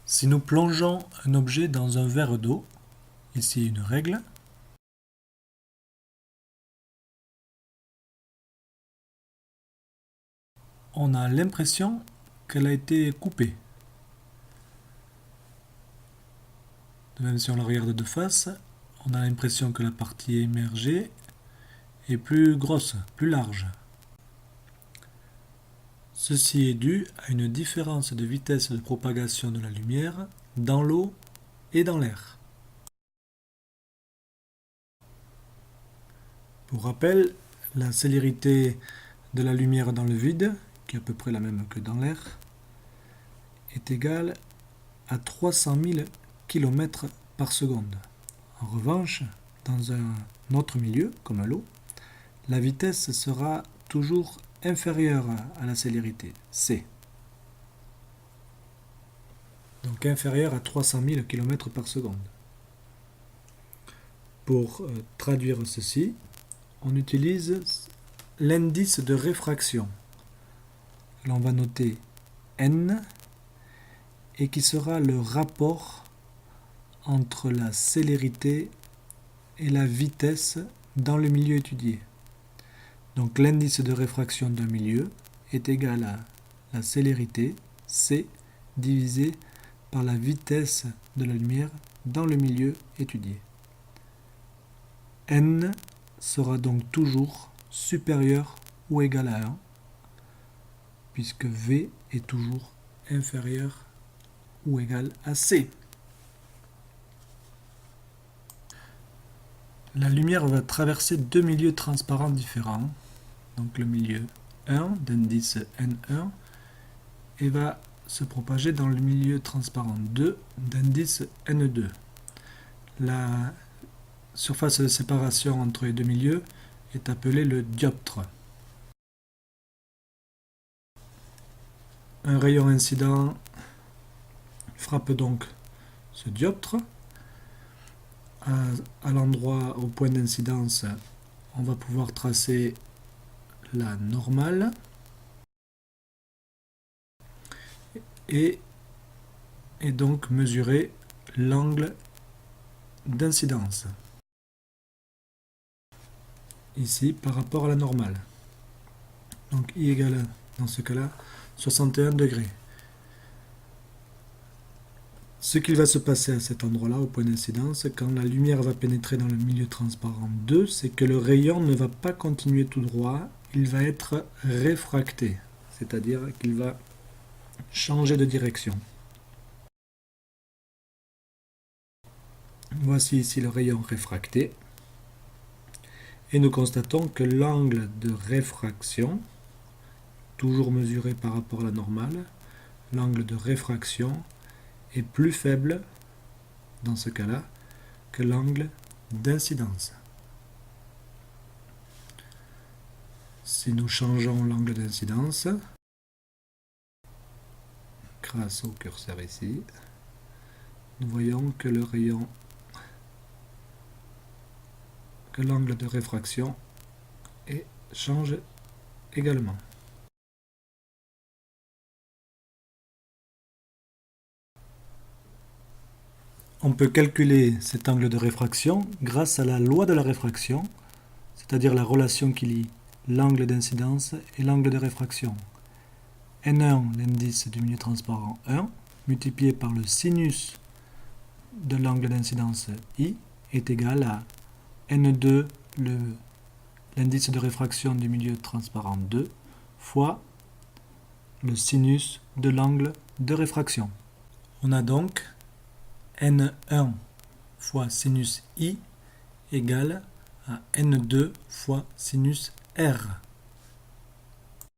Si nous plongeons un objet dans un verre d'eau, ici une règle, on a l'impression qu'elle a été coupée. De même, si on la regarde de face, on a l'impression que la partie émergée est plus grosse, plus large. Ceci est dû à une différence de vitesse de propagation de la lumière dans l'eau et dans l'air. Pour rappel, la célérité de la lumière dans le vide, qui est à peu près la même que dans l'air, est égale à 300 000 km par seconde. En revanche, dans un autre milieu, comme l'eau, la vitesse sera toujours inférieure à la célérité, c. Donc inférieure à 300 000 km par seconde. Pour traduire ceci, on utilise l'indice de réfraction. L'on va noter n, et qui sera le rapport entre la célérité et la vitesse dans le milieu étudié. Donc l'indice de réfraction d'un milieu est égal à la célérité, c, divisé par la vitesse de la lumière dans le milieu étudié. N sera donc toujours supérieur ou égal à 1, puisque V est toujours inférieur ou égal à C. La lumière va traverser deux milieux transparents différents, donc le milieu 1 d'indice N1, et va se propager dans le milieu transparent 2 d'indice N2. La surface de séparation entre les deux milieux est appelée le dioptre. Un rayon incident frappe donc ce dioptre. À l'endroit, au point d'incidence, on va pouvoir tracer la normale et donc mesurer l'angle d'incidence. Ici, par rapport à la normale. Donc I égale, dans ce cas-là, 61 degrés. Ce qu'il va se passer à cet endroit-là, au point d'incidence, quand la lumière va pénétrer dans le milieu transparent 2, c'est que le rayon ne va pas continuer tout droit, il va être réfracté, c'est-à-dire qu'il va changer de direction. Voici ici le rayon réfracté, et nous constatons que l'angle de réfraction, toujours mesuré par rapport à la normale, l'angle de réfraction est plus faible, dans ce cas-là, que l'angle d'incidence. Si nous changeons l'angle d'incidence, grâce au curseur ici, nous voyons que le rayon, que l'angle de réfraction change également. On peut calculer cet angle de réfraction grâce à la loi de la réfraction, c'est-à-dire la relation qui lie l'angle d'incidence et l'angle de réfraction. N1, l'indice du milieu transparent 1, multiplié par le sinus de l'angle d'incidence I, est égal à N2, l'indice de réfraction du milieu transparent 2, fois le sinus de l'angle de réfraction. On a donc N1 fois sinus I égale à N2 fois sinus R.